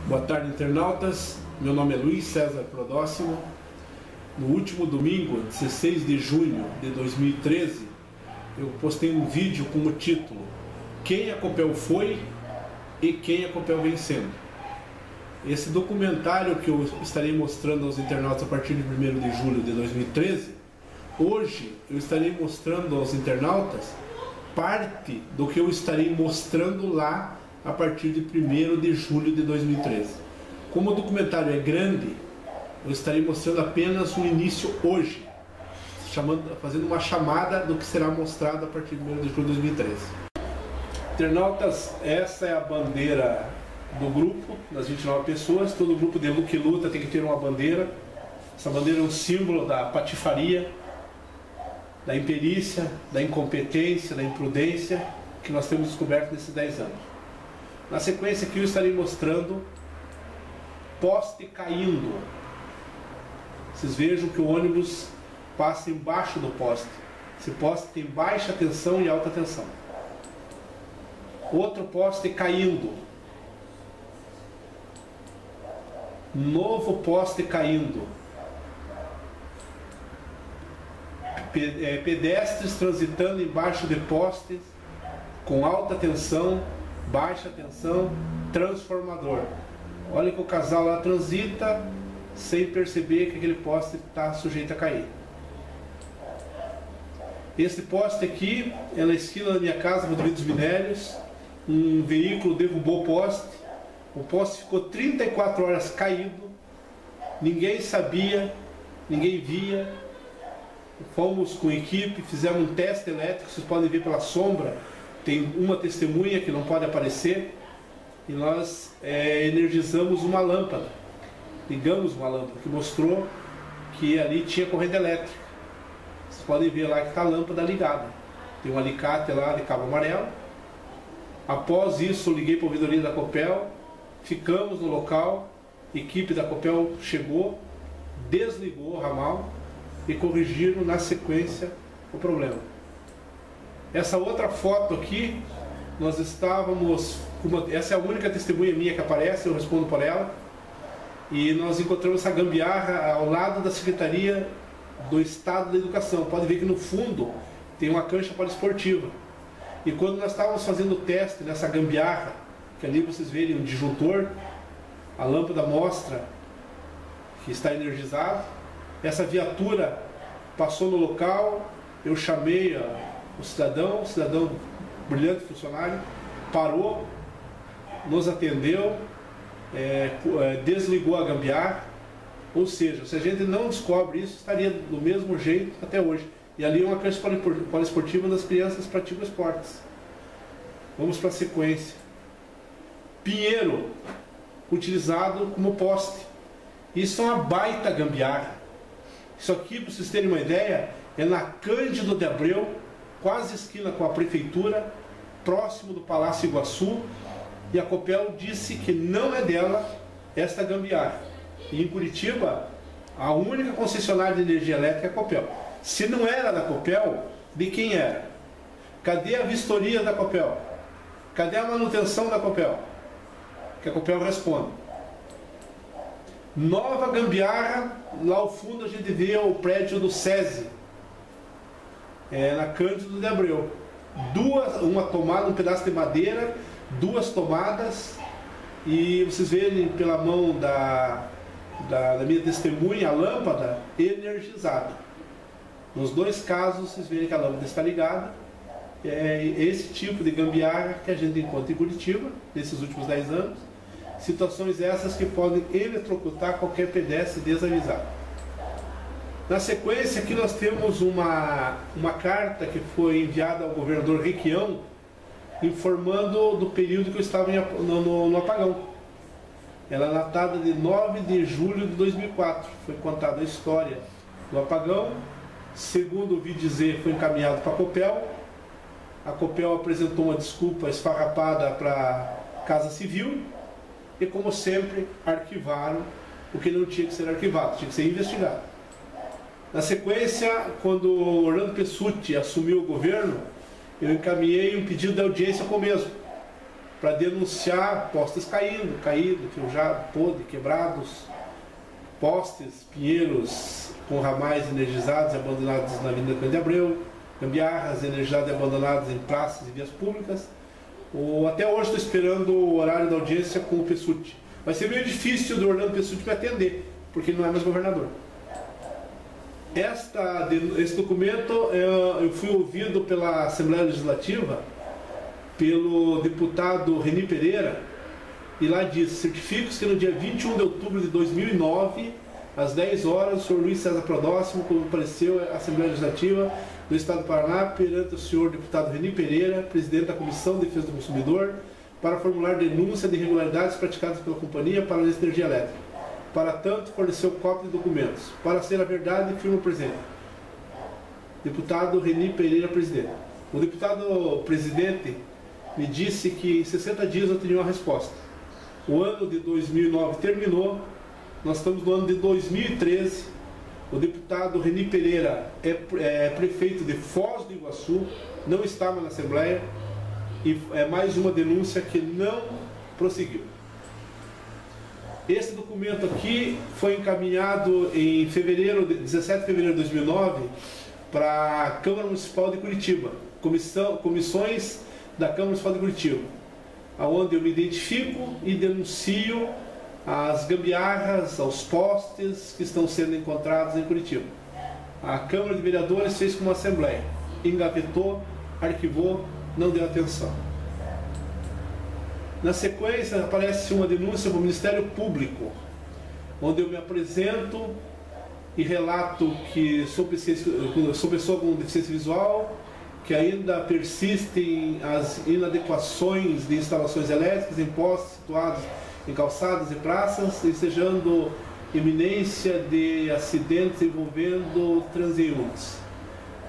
Boa tarde, internautas. Meu nome é Luiz César Prodóximo. No último domingo, 16 de junho de 2013, eu postei um vídeo com o título "Quem a Copel foi e quem a Copel vem sendo". Esse documentário que eu estarei mostrando aos internautas a partir de 1º de julho de 2013, hoje eu estarei mostrando aos internautas parte do que eu estarei mostrando lá a partir de 1º de julho de 2013. Como o documentário é grande, eu estarei mostrando apenas o início hoje, fazendo uma chamada do que será mostrado a partir de 1º de julho de 2013. Internautas, essa é a bandeira do grupo, das 29 pessoas. Todo grupo de que luta tem que ter uma bandeira. Essa bandeira é um símbolo da patifaria, da imperícia, da incompetência, da imprudência que nós temos descoberto nesses 10 anos. Na sequência aqui eu estarei mostrando poste caindo. Vocês vejam que o ônibus passa embaixo do poste. Esse poste tem baixa tensão e alta tensão. Outro poste caindo. Novo poste caindo. Pedestres transitando embaixo de postes com alta tensão, baixa tensão, transformador. Olha que o casal lá transita sem perceber que aquele poste está sujeito a cair. Esse poste aqui é na esquina da minha casa, no Rodovia dos Minérios. Um veículo derrubou o poste ficou 34 horas caído, ninguém sabia, ninguém via. Fomos com equipe, fizemos um teste elétrico, vocês podem ver pela sombra, tem uma testemunha que não pode aparecer, e nós energizamos uma lâmpada, ligamos uma lâmpada que mostrou que ali tinha corrente elétrica. Vocês podem ver lá que está a lâmpada ligada, tem um alicate lá de cabo amarelo. Após isso, liguei para a ouvidoria da Copel, ficamos no local, a equipe da Copel chegou, desligou o ramal e corrigiram na sequência o problema. Essa outra foto aqui, nós estávamos, essa é a única testemunha minha que aparece, eu respondo por ela, e nós encontramos essa gambiarra ao lado da Secretaria do Estado da Educação. Pode ver que no fundo tem uma cancha poliesportiva. E quando nós estávamos fazendo o teste nessa gambiarra, que ali vocês verem um disjuntor, a lâmpada mostra que está energizado, essa viatura passou no local, eu chamei o cidadão brilhante funcionário, parou, nos atendeu, desligou a gambiarra. Ou seja, se a gente não descobre isso, estaria do mesmo jeito até hoje. E ali é uma cancha poliesportiva onde as crianças praticam esportes. Vamos para a sequência. Pinheiro, utilizado como poste. Isso é uma baita gambiarra. Isso aqui, para vocês terem uma ideia, é na Cândido de Abreu, quase esquina com a prefeitura, próximo do Palácio Iguaçu, e a Copel disse que não é dela esta gambiarra. E em Curitiba, a única concessionária de energia elétrica é a Copel. Se não era da Copel, de quem era? Cadê a vistoria da Copel? Cadê a manutenção da Copel? Que a Copel responde. Nova gambiarra, lá ao fundo a gente vê o prédio do SESI, na Cândido de Abreu. Uma tomada, um pedaço de madeira, duas tomadas, e vocês verem pela mão da minha testemunha a lâmpada energizada. Nos dois casos vocês verem que a lâmpada está ligada. É esse tipo de gambiarra que a gente encontra em Curitiba nesses últimos 10 anos. Situações essas que podem eletrocutar qualquer pedestre desavisado. Na sequência aqui nós temos uma carta que foi enviada ao governador Requião, informando do período que eu estava no apagão. Ela é datada de 9 de julho de 2004. Foi contada a história do apagão. Segundo ouvi dizer, foi encaminhado para a Copel. A Copel apresentou uma desculpa esfarrapada para a Casa Civil. E, como sempre, arquivaram o que não tinha que ser arquivado, tinha que ser investigado. Na sequência, quando Orlando Pessutti assumiu o governo, eu encaminhei um pedido de audiência com o mesmo. para denunciar postes caindo, enferrujados, podres, quebrados, postes, pinheiros com ramais energizados e abandonados na Avenida Cândido Abreu, gambiarras energizadas e abandonadas em praças e vias públicas. Até hoje estou esperando o horário da audiência com o Pessutti. Vai ser meio difícil do Orlando Pessutti me atender, porque ele não é mais governador. Esse documento, eu fui ouvido pela Assembleia Legislativa, pelo deputado Reni Pereira, e lá diz: certifico-se que no dia 21 de outubro de 2009, às 10 horas, o senhor Luiz César Prodóximo compareceu à Assembleia Legislativa do Estado do Paraná perante o senhor deputado Reni Pereira, presidente da Comissão de Defesa do Consumidor, para formular denúncia de irregularidades praticadas pela companhia para a energia elétrica. Para tanto, forneceu cópia de documentos. Para ser a verdade, firma o presente. Deputado Reni Pereira, presidente. O deputado presidente me disse que em 60 dias eu teria uma resposta. O ano de 2009 terminou, nós estamos no ano de 2013. O deputado Reni Pereira é prefeito de Foz do Iguaçu, não estava na Assembleia, e é mais uma denúncia que não prosseguiu. Esse documento aqui foi encaminhado em 17 de fevereiro de 2009 para a Câmara Municipal de Curitiba, comissões da Câmara Municipal de Curitiba, onde eu me identifico e denuncio as gambiarras, aos postes que estão sendo encontrados em Curitiba. A Câmara de Vereadores fez como Assembleia, engavetou, arquivou, não deu atenção. Na sequência aparece uma denúncia para o Ministério Público, onde eu me apresento e relato que sou pessoa com deficiência visual, que ainda persistem as inadequações de instalações elétricas em postes situados em calçadas e praças, ensejando iminência de acidentes envolvendo transeuntes.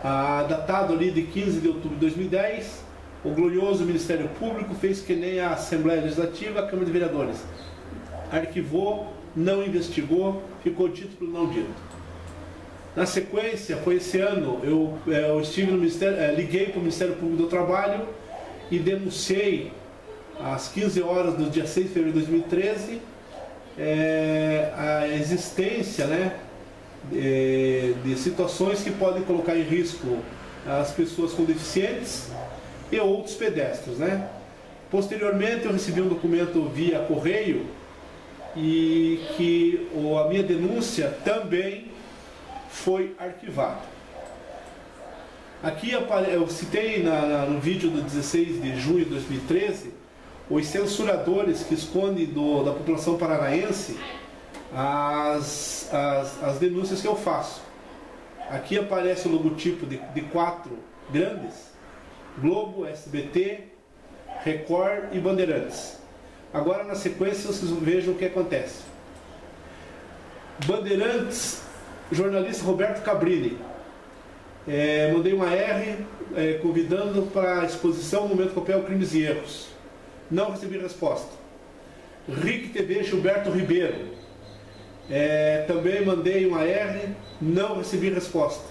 Datado ali de 15 de outubro de 2010, o glorioso Ministério Público fez que nem a Assembleia Legislativa, a Câmara de Vereadores. Arquivou, não investigou, ficou dito pelo não dito. Na sequência, foi esse ano, eu estive no Ministério, liguei para o Ministério Público do Trabalho e denunciei, às 15 horas do dia 6 de fevereiro de 2013, a existência, de situações que podem colocar em risco as pessoas com deficientes e outros pedestres, Posteriormente, eu recebi um documento via correio e que a minha denúncia também foi arquivada. Aqui eu citei no vídeo do 16 de junho de 2013 os censuradores que escondem da população paranaense as denúncias que eu faço. Aqui aparece o logotipo de 4 grandes: Globo, SBT, Record e Bandeirantes. Agora, na sequência, vocês vejam o que acontece. Bandeirantes, jornalista Roberto Cabrini. Mandei uma R convidando para a exposição Momento Copel, Crimes e Erros. Não recebi resposta. RIC TV, Gilberto Ribeiro. Também mandei uma R, não recebi resposta.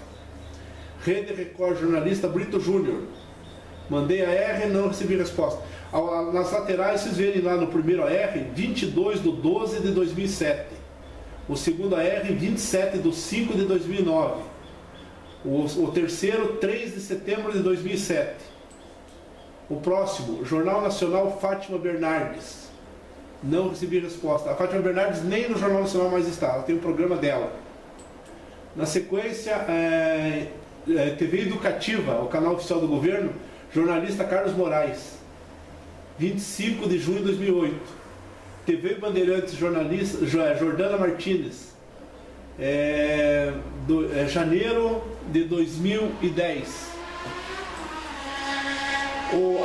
Rede Record, jornalista Brito Júnior. Mandei a R, não recebi resposta. Nas laterais, vocês verem lá no primeiro AR, 22 de 12 de 2007. O segundo AR, 27 de 5 de 2009. O terceiro, 3 de setembro de 2007. O próximo, Jornal Nacional Fátima Bernardes. Não recebi resposta. A Fátima Bernardes nem no Jornal Nacional mais está, ela tem um programa dela. Na sequência, TV Educativa, o canal oficial do governo, jornalista Carlos Moraes, 25 de junho de 2008. TV Bandeirantes, jornalista Jordana Martínez, janeiro de 2010.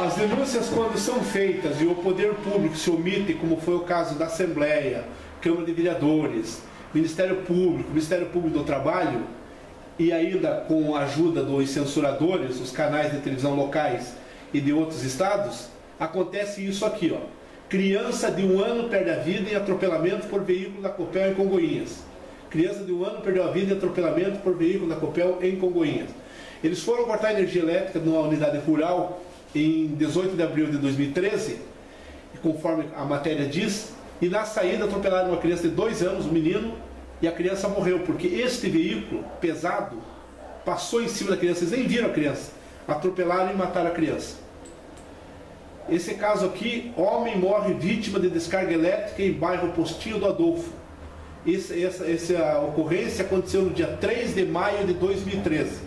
As denúncias, quando são feitas e o poder público se omite, como foi o caso da Assembleia, Câmara de Vereadores, Ministério Público do Trabalho, e ainda com a ajuda dos censuradores, os canais de televisão locais e de outros estados, acontece isso aqui, Criança de 1 ano perde a vida em atropelamento por veículo da Copel em Congonhas. Criança de 1 ano perdeu a vida em atropelamento por veículo da Copel em Congonhas. Eles foram cortar energia elétrica numa unidade rural em 18 de abril de 2013 conforme a matéria diz, e na saída atropelaram uma criança de 2 anos, um menino, e a criança morreu, porque este veículo pesado passou em cima da criança, eles nem viram a criança, atropelaram e mataram a criança. Esse caso aqui, homem morre vítima de descarga elétrica em bairro Postinho do Adolfo. Essa ocorrência aconteceu no dia 3 de maio de 2013.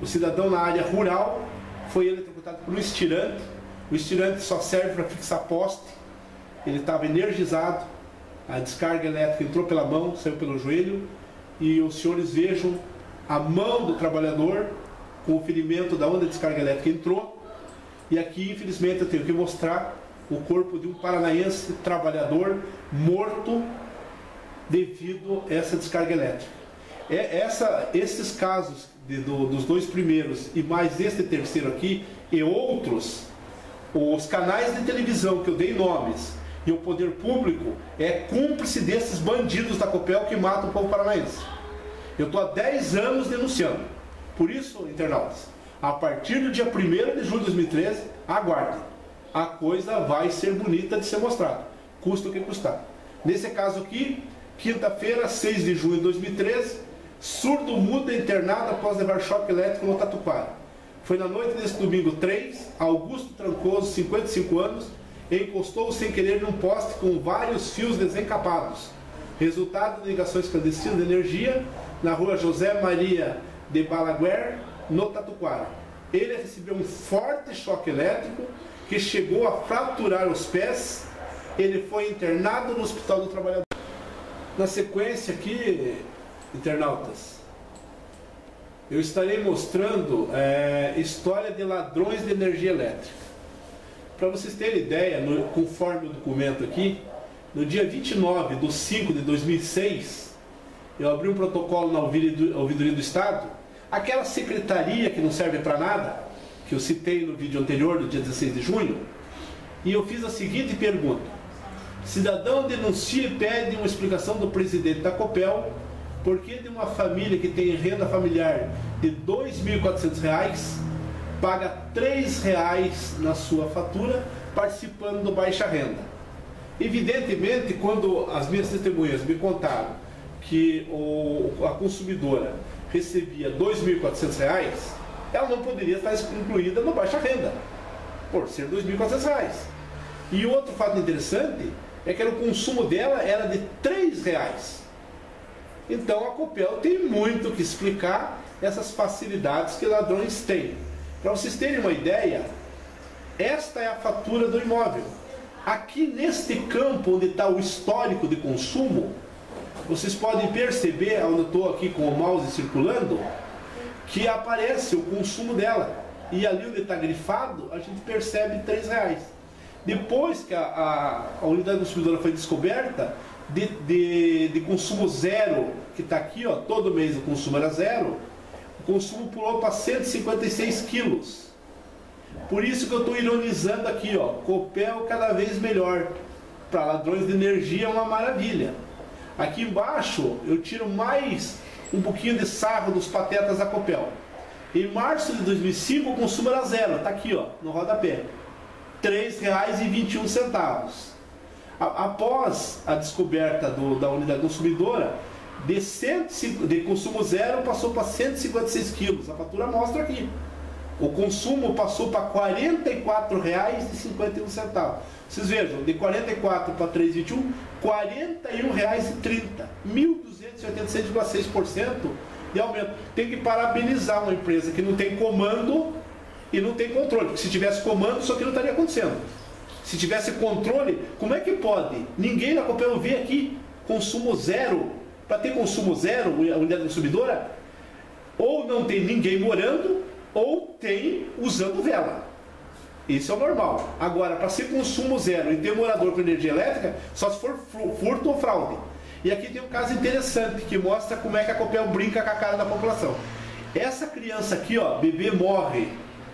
O cidadão na área rural foi eletrocutado por um estirante. O estirante só serve para fixar poste. Ele estava energizado, a descarga elétrica entrou pela mão, saiu pelo joelho, e os senhores vejam a mão do trabalhador com o ferimento da onde a descarga elétrica entrou. E aqui, infelizmente, eu tenho que mostrar o corpo de um paranaense trabalhador morto devido a essa descarga elétrica. Esses casos dos 2 primeiros e mais este terceiro aqui e outros, os canais de televisão que eu dei nomes e o poder público é cúmplice desses bandidos da Copel que matam o povo paranaense. Eu estou há 10 anos denunciando. Por isso, internautas, a partir do dia 1º de julho de 2013, aguardem. A coisa vai ser bonita de ser mostrada, custa o que custar. Nesse caso aqui, quinta-feira, 6 de junho de 2013, surdo mudo internado após levar choque elétrico no Tatuquara. Foi na noite desse domingo 3, Augusto Trancoso, 55 anos, encostou sem querer num poste com vários fios desencapados. Resultado de ligações clandestinas de energia na rua José Maria de Balaguer, no Tatuquara. Ele recebeu um forte choque elétrico que chegou a fraturar os pés. Ele foi internado no Hospital do Trabalhador. Na sequência aqui, internautas, eu estarei mostrando história de ladrões de energia elétrica. Para vocês terem ideia, conforme o documento aqui, no dia 29 de 5 de 2006, eu abri um protocolo na Ouvidoria do Estado, aquela secretaria que não serve para nada, que eu citei no vídeo anterior, do dia 16 de junho, e eu fiz a seguinte pergunta: cidadão denuncia e pede uma explicação do presidente da Copel por que de uma família que tem renda familiar de R$ 2.400 paga R$ 3 na sua fatura participando do Baixa Renda. Evidentemente, quando as minhas testemunhas me contaram que a consumidora recebia R$ 2.400, ela não poderia estar incluída no Baixa Renda, por ser R$ 2.400. E outro fato interessante é que o consumo dela era de R$ 3. Então a Copel tem muito que explicar essas facilidades que ladrões têm. Para vocês terem uma ideia, esta é a fatura do imóvel. Aqui neste campo onde está o histórico de consumo, vocês podem perceber, onde eu estou aqui com o mouse circulando, que aparece o consumo dela. E ali onde está grifado, a gente percebe R$ 3. Depois que a unidade consumidora foi descoberta, de consumo zero, que está aqui, ó, todo mês o consumo era zero, o consumo pulou para 156 quilos. Por isso que eu estou ironizando aqui, ó, Copel cada vez melhor. Para ladrões de energia é uma maravilha. Aqui embaixo eu tiro mais um pouquinho de sarro dos patetas da Copel. Em março de 2005 o consumo era zero, está aqui, ó, no rodapé. R$ 3,21. Após a descoberta da unidade consumidora, de consumo zero passou para 156 quilos. A fatura mostra aqui. O consumo passou para R$ 44,51. Vocês vejam, de 44 para 3,21, R$ 41,30. 1.286,6% de aumento. Tem que parabenizar uma empresa que não tem comando e não tem controle. Porque se tivesse comando, isso aqui não estaria acontecendo. Se tivesse controle, como é que pode? Ninguém na Copel vê aqui consumo zero. Para ter consumo zero, a unidade consumidora, ou não tem ninguém morando, ou tem usando vela. Isso é o normal. Agora, para ser consumo zero e ter morador com energia elétrica, só se for furto ou fraude. E aqui tem um caso interessante que mostra como é que a Copel brinca com a cara da população. Essa criança aqui, ó, bebê morre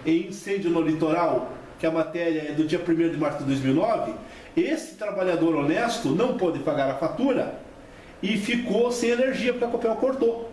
em incêndio no litoral, que a matéria é do dia 1º de março de 2009, esse trabalhador honesto não pôde pagar a fatura e ficou sem energia, porque a Copel cortou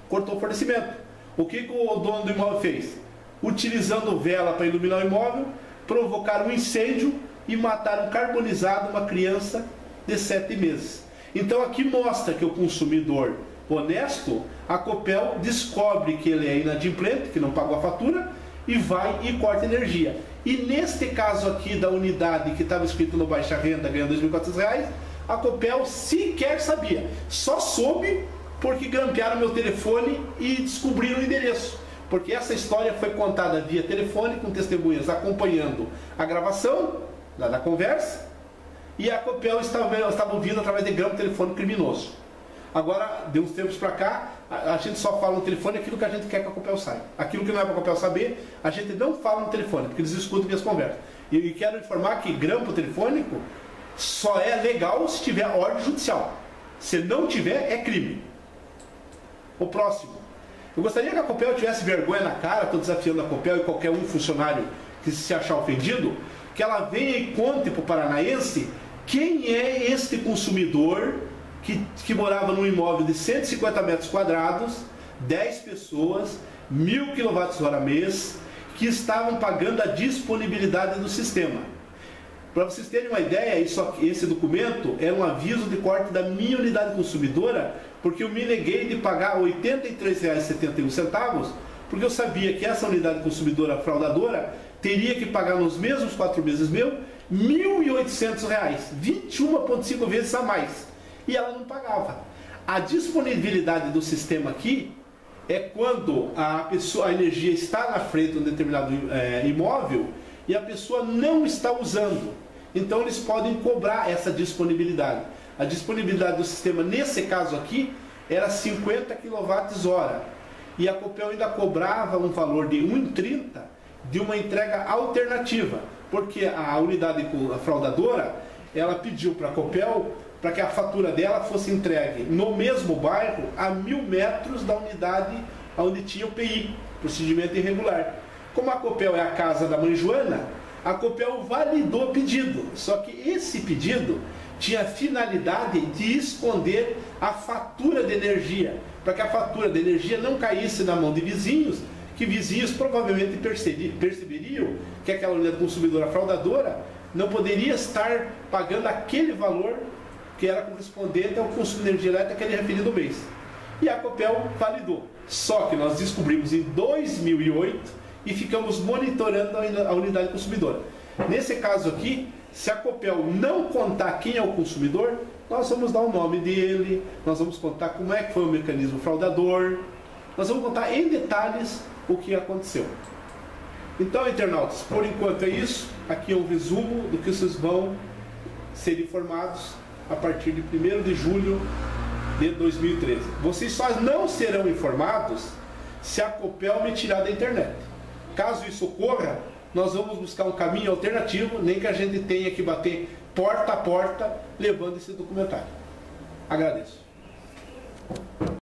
o fornecimento. O que o dono do imóvel fez? Utilizando vela para iluminar o imóvel, provocaram um incêndio e mataram carbonizado uma criança de 7 meses. Então aqui mostra que o consumidor honesto, a Copel descobre que ele é inadimplente, que não pagou a fatura, e vai e corta energia. E neste caso aqui da unidade que estava escrito no baixa renda ganhando R$ 2.400, a Copel sequer sabia. Só soube porque grampearam meu telefone e descobriram o endereço. Porque essa história foi contada via telefone, com testemunhas acompanhando a gravação da conversa, e a Copel estava ouvindo através de grampo telefone criminoso. Agora, de uns tempos para cá, a gente só fala no telefone aquilo que a gente quer que a Copel saiba. Aquilo que não é para a Copel saber, a gente não fala no telefone, porque eles escutam minhas conversas. E quero informar que grampo telefônico só é legal se tiver ordem judicial. Se não tiver, é crime. O próximo. Eu gostaria que a Copel tivesse vergonha na cara, estou desafiando a Copel e qualquer um funcionário que se achar ofendido, que ela venha e conte para o paranaense quem é este consumidor que morava num imóvel de 150 metros quadrados, 10 pessoas, 1.000 kWh mês, que estavam pagando a disponibilidade do sistema. Para vocês terem uma ideia, esse documento é um aviso de corte da minha unidade consumidora, porque eu me neguei de pagar R$ 83,71, porque eu sabia que essa unidade consumidora fraudadora teria que pagar nos mesmos 4 meses meu R$ 1.800, 21,5 vezes a mais. E ela não pagava. A disponibilidade do sistema aqui é quando a energia está na frente de um determinado imóvel e a pessoa não está usando. Então eles podem cobrar essa disponibilidade. A disponibilidade do sistema, nesse caso aqui, era 50 kWh. E a Copel ainda cobrava um valor de R$ 1,30 de uma entrega alternativa. Porque a unidade fraudadora, ela pediu para a Copel para que a fatura dela fosse entregue no mesmo bairro, a 1.000 metros da unidade onde tinha o PI, procedimento irregular. Como a Copel é a casa da mãe Joana, a Copel validou o pedido. Só que esse pedido tinha a finalidade de esconder a fatura de energia, para que a fatura de energia não caísse na mão de vizinhos, que vizinhos provavelmente perceberiam que aquela unidade consumidora fraudadora não poderia estar pagando aquele valor que era correspondente ao consumo de energia elétrica que ele referido mês. E a Copel validou. Só que nós descobrimos em 2008 e ficamos monitorando a unidade consumidora. Nesse caso aqui, se a Copel não contar quem é o consumidor, nós vamos dar o nome dele, nós vamos contar como é que foi o mecanismo fraudador, nós vamos contar em detalhes o que aconteceu. Então, internautas, por enquanto é isso. Aqui é um resumo do que vocês vão ser informados a partir de 1º de julho de 2013. Vocês só não serão informados se a Copel me tirar da internet. Caso isso ocorra, nós vamos buscar um caminho alternativo, nem que a gente tenha que bater porta a porta levando esse documentário. Agradeço.